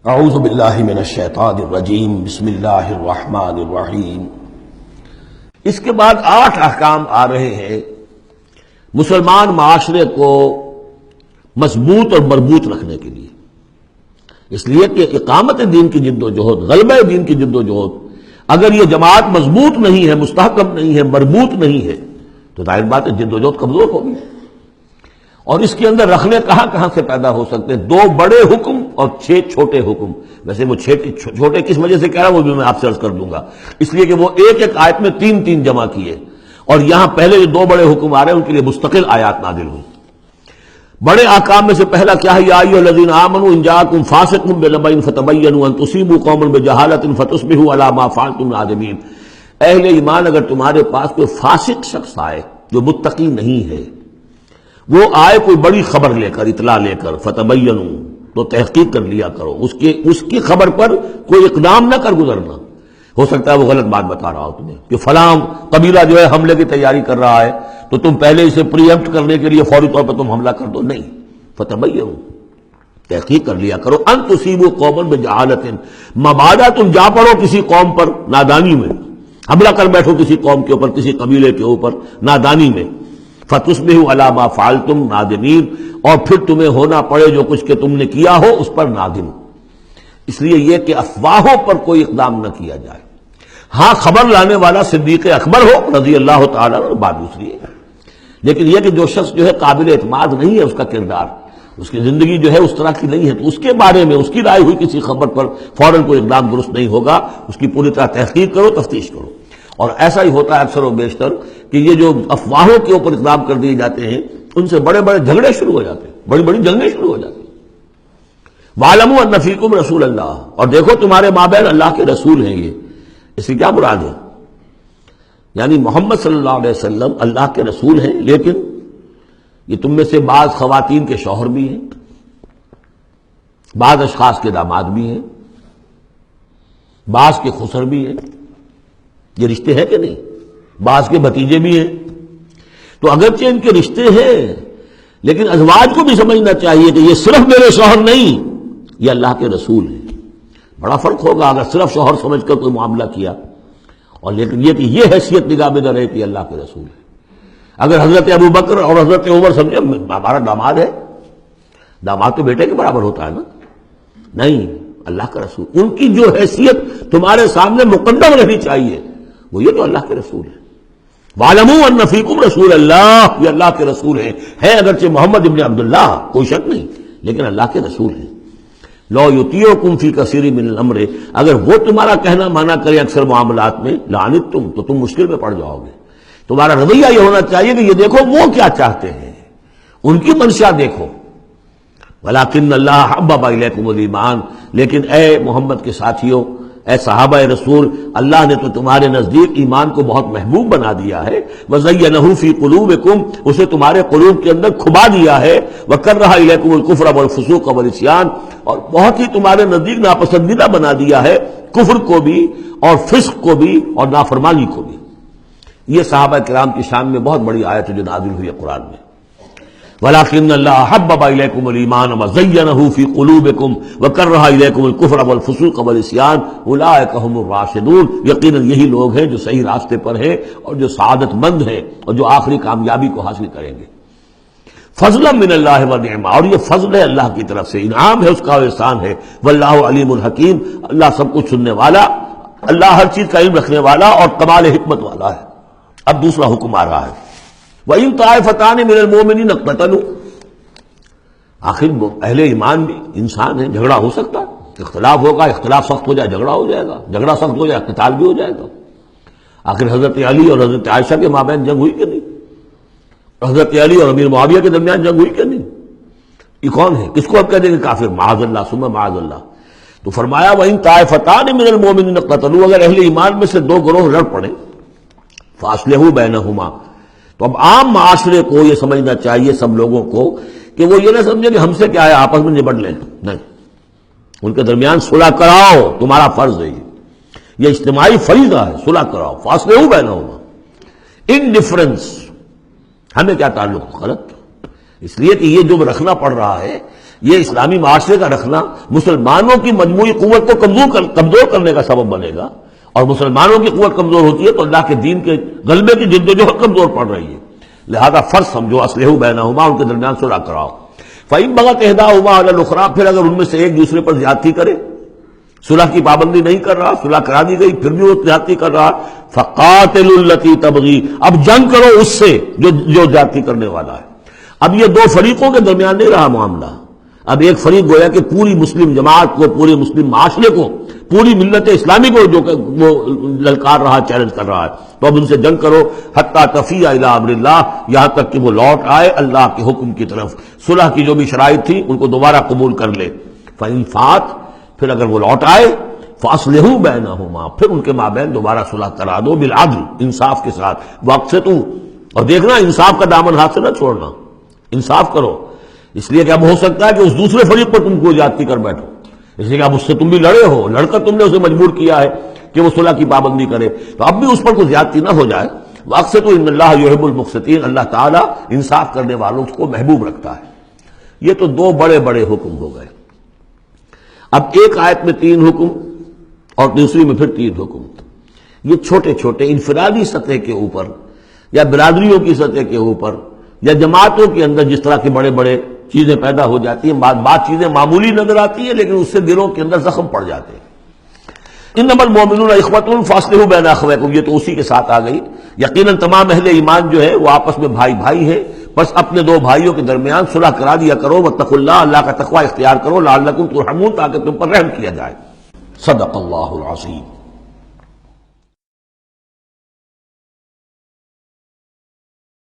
اعوذ باللہ من الشیطان الرجیم بسم اللہ الرحمن الرحیم۔ اس کے بعد 8 احکام آ رہے ہیں مسلمان معاشرے کو مضبوط اور مربوط رکھنے کے لیے، اس لیے کہ اقامت دین کی جد و جہد، غلبہ دین کی جد و جہد، اگر یہ جماعت مضبوط نہیں ہے، مستحکم نہیں ہے، مربوط نہیں ہے تو ظاہر بات ہے جد و جہد کمزور ہوگی۔ اور اس کے اندر رکھنے کہاں سے پیدا ہو سکتے ہیں؟ 2 بڑے حکم اور 6 چھوٹے حکم۔ ویسے وہ چھوٹے کس وجہ سے کہہ رہا ہوں وہ بھی میں آپ سے عرض کر دوں گا، اس لیے کہ وہ ایک آیت میں 3 جمع کیے، اور یہاں پہلے جو 2 بڑے حکم آ رہے ہیں ان کے لیے مستقل آیات نازل ہوئی۔ بڑے احکام میں سے پہلا کیا ہے؟ یا ایھا الذین آمنوا ان جاءکم فاسق بنبأ فتبینوا ان تصیبوا قوما بجہالۃ فتصبحوا علی ما فعلتم نادمین۔ اہل ایمان، اگر تمہارے پاس کوئی فاسق شخص آئے جو متقی نہیں ہے، وہ آئے کوئی بڑی خبر لے کر، اطلاع لے کر، فتبینوا تو تحقیق کر لیا کرو، اس کی خبر پر کوئی اقدام نہ کر گزرنا۔ ہو سکتا ہے وہ غلط بات بتا رہا ہو تمہیں کہ فلاں قبیلہ جو ہے حملے کی تیاری کر رہا ہے تو تم پہلے اسے پری ایمپٹ کرنے کے لیے فوری طور پر تم حملہ کر دو، نہیں، فتبینوا تحقیق کر لیا کرو، ان تصیبوا قوما بجہالۃ، مبادا تم جا پڑو کسی قوم پر نادانی میں، حملہ کر بیٹھو کسی قوم کے اوپر، کسی قبیلے کے اوپر نادانی میں، فتصبحوا علی ما فعلتم نادمین، اور پھر تمہیں ہونا پڑے جو کچھ کہ تم نے کیا ہو اس پر نادم۔ اس لیے یہ کہ افواہوں پر کوئی اقدام نہ کیا جائے۔ ہاں خبر لانے والا صدیق اکبر ہو رضی اللہ تعالیٰ عنہ، بات دوسری ہے، لیکن یہ کہ جو شخص جو ہے قابل اعتماد نہیں ہے، اس کا کردار، اس کی زندگی جو ہے اس طرح کی نہیں ہے، تو اس کے بارے میں اس کی رائے ہوئی کسی خبر پر فوراً کوئی اقدام درست نہیں ہوگا، اس کی پوری طرح تحقیق کرو، تفتیش کرو۔ اور ایسا ہی ہوتا ہے اکثر و بیشتر کہ یہ جو افواہوں کے اوپر اقدام کر دیے جاتے ہیں ان سے بڑے بڑے جھگڑے شروع ہو جاتے ہیں، بڑی بڑی جنگیں شروع ہو جاتی ہیں۔ وَاعْلَمُوا أَنَّ فِيكُمْ رَسُولَ اللَّهِ، اور دیکھو تمہارے مابین اللہ کے رسول ہیں۔ یہ اس سے کیا مراد ہے؟ یعنی محمد صلی اللہ علیہ وسلم اللہ کے رسول ہیں، لیکن یہ تم میں سے بعض خواتین کے شوہر بھی ہیں، بعض اشخاص کے داماد بھی ہیں، بعض کے خسر بھی ہیں، یہ رشتے ہیں کہ نہیں؟ بعض کے بھتیجے بھی ہیں، تو اگرچہ ان کے رشتے ہیں لیکن ازواج کو بھی سمجھنا چاہیے کہ یہ صرف میرے شوہر نہیں، یہ اللہ کے رسول ہیں۔ بڑا فرق ہوگا اگر صرف شوہر سمجھ کر کوئی معاملہ کیا، اور لیکن یہ کہ یہ حیثیت نگاہ میں نہ رہے کہ اللہ کے رسول ہے۔ اگر حضرت ابو بکر اور حضرت عمر سمجھے ہمارا داماد ہے، داماد تو بیٹے کے برابر ہوتا ہے نا، نہیں، اللہ کا رسول، ان کی جو حیثیت تمہارے سامنے مقدم رہنی چاہیے وہ یہ تو اللہ کے رسول ہے۔ وَاعْلَمُوا أَنَّ فِيكُمْ رَسُولَ اللَّهِ، یہ اللہ کے رسول ہیں اگرچہ محمد ابن عبداللہ، کوئی شک نہیں، لیکن اللہ کے رسول ہیں۔ لَوْ يُطِيعُكُمْ فِي كَثِيرٍ مِّنَ الْأَمْرِ، اگر وہ تمہارا کہنا مانا کرے اکثر معاملات میں، لَعَنِتُّمْ، تو تم مشکل میں پڑ جاؤ گے۔ تمہارا رویہ یہ ہونا چاہیے کہ یہ دیکھو وہ کیا چاہتے ہیں، ان کی منشا دیکھو۔ وَلَٰكِنَّ اللَّهَ حَبَّبَ إِلَيْكُمُ الْإِيمَانَ، لیکن اے محمد کے ساتھیوں، اے صحابہ رسول، اللہ نے تو تمہارے نزدیک ایمان کو بہت محبوب بنا دیا ہے۔ وَزَيَّنَهُ فِي قُلُوبِكُمْ، اسے تمہارے قلوب کے اندر کھبا دیا ہے۔ وَكَرَّهَ إِلَيْكُمُ الْكُفْرَ وَالْفُسُوقَ وَالْعِصْيَانَ، اور بہت ہی تمہارے نزدیک ناپسندیدہ بنا دیا ہے کفر کو بھی اور فسق کو بھی اور نافرمانی کو بھی۔ یہ صحابہ کرام کی شان میں بہت بڑی آیت ہے جو نازل ہوئی ہے قرآن میں۔ وَلَٰكِنَّ اللَّهَ حَبَّبَ إِلَيْكُمُ الْإِيمَانَ وَزَيَّنَهُ فِي قُلُوبِكُمْ وَكَرَّهَ إِلَيْكُمُ الْكُفْرَ وَالْفُسُوقَ وَالْعِصْيَانَ أُولَٰئِكَ هُمُ الرَّاشِدُونَ، یقیناً یہی لوگ ہیں جو صحیح راستے پر ہیں اور جو سعادت مند ہیں اور جو آخری کامیابی کو حاصل کریں گے۔ فضلا من اللہ ونعما، اور یہ فضل ہے اللہ کی طرف سے، انعام ہے اس کا، احسان ہے۔ واللہ علیم الحکیم، اللہ سب کچھ سننے والا، اللہ ہر چیز کا علم رکھنے والا اور کمال حکمت والا ہے۔ اب دوسرا حکم آ رہا ہے، وَإِن طَائِفَتَانِ مِنَ الْمُؤْمِنِينَ اقْتَتَلُوا، آخر اہل ایمان بھی انسان ہیں، جھگڑا ہو سکتا ہے، اختلاف ہوگا، اختلاف سخت ہو جائے جھگڑا ہو جائے گا، جھگڑا سخت ہو جائے قتال بھی ہو جائے گا۔ آخر حضرت علی اور حضرت عائشہ کے مابین جنگ ہوئی کہ نہیں؟ حضرت علی اور امیر معاویہ کے درمیان جنگ ہوئی کہ نہیں؟ یہ کون ہے؟ کس کو اب کہہ دیں گے کافر؟ معاذ اللہ ثم معاذ اللہ۔ تو فرمایا وَإِن طَائِفَتَانِ مِنَ الْمُؤْمِنِينَ اقْتَتَلُوا، اگر اہل ایمان میں سے 2 گروہ لڑ پڑے، فَأَصْلِحُوا بَيْنَهُمَا، تو اب عام معاشرے کو یہ سمجھنا چاہیے، سب لوگوں کو، کہ وہ یہ نہ سمجھے کہ ہم سے کیا ہے، آپس میں نبٹ لیں، نہیں، ان کے درمیان صلح کراؤ، تمہارا فرض ہے، یہ اجتماعی فریضہ ہے، صلح کراؤ۔ فَأَصْلِحُوا بَيْنَهُمَا، انڈیفرنس ہمیں کیا تعلق؟ غلط، اس لیے کہ یہ جو رکھنا پڑ رہا ہے یہ اسلامی معاشرے کا رکھنا مسلمانوں کی مجموعی قوت کو کمزور کرنے کا سبب بنے گا، اور مسلمانوں کی قوت کمزور ہوتی ہے تو اللہ کے دین کے غلبے کی جدوجہد کمزور پڑ رہی ہے. لہذا فرض سمجھو اصلحوا بینہما، ان کے درمیان صلح کراؤ. فإن بغت احداہما علی الاخری، پھر اگر ان میں سے ایک دوسرے پر زیادتی کرے، صلح کی پابندی نہیں کر رہا، صلح کرا دی گئی پھر بھی وہ زیادتی کر رہا، فقاتلوا التی تبغی، اب جنگ کرو اس سے جو زیادتی کرنے والا ہے. اب یہ دو فریقوں کے درمیان نہیں رہا معاملہ. اب ایک فریق گویا کہ پوری مسلم جماعت کو، پورے مسلم معاشرے کو، پوری ملت اسلامی کو جو کہ وہ للکار رہا، چیلنج کر رہا ہے. تو اب ان سے جنگ کرو حتی تفیء الی امر اللہ، یہاں تک کہ وہ لوٹ آئے اللہ کے حکم کی طرف. صلح کی جو بھی شرائط تھی ان کو دوبارہ قبول کر لے. فإن فات، پھر اگر وہ لوٹ آئے، فاصلحوا بینہما، پھر ان کے مابین دوبارہ صلح کرا دو، بالعدل، انصاف کے ساتھ. واقسطوا، اور دیکھنا انصاف کا دامن ہاتھ سے نہ چھوڑنا، انصاف کرو. اس لیے کہ اب ہو سکتا ہے کہ اس دوسرے فریق پر تم کو زیادتی کر بیٹھو، اس لیے کہ اب اس سے تم بھی لڑے ہو، لڑ کر تم نے اسے مجبور کیا ہے کہ وہ صلح کی پابندی کرے، تو اب بھی اس پر کوئی زیادتی نہ ہو جائے. واقسطوا ان اللہ یحب المقسطین، اللہ تعالیٰ انصاف کرنے والوں کو محبوب رکھتا ہے. یہ تو دو بڑے بڑے حکم ہو گئے. اب ایک آیت میں 3 حکم اور دوسری میں پھر 3 حکم. یہ چھوٹے چھوٹے انفرادی سطح کے اوپر یا برادریوں کی سطح کے اوپر یا جماعتوں کے اندر جس طرح کے بڑے بڑے چیزیں پیدا ہو جاتی ہیں، بعض چیزیں معمولی نظر آتی ہیں لیکن اس سے دلوں کے اندر زخم پڑ جاتے ہیں. انما المؤمنون اخوة فاصلحوا بین اخویکم، یہ تو اسی کے ساتھ آ گئی. یقیناً تمام اہل ایمان جو ہے وہ آپس میں بھائی بھائی ہیں، بس اپنے دو بھائیوں کے درمیان صلح کرا دیا کرو. واتقوا اللہ، اللہ کا تقوی اختیار کرو. لعلکم ترحمون، تاکہ تم پر رحم کیا جائے. صدق اللہ العظیم.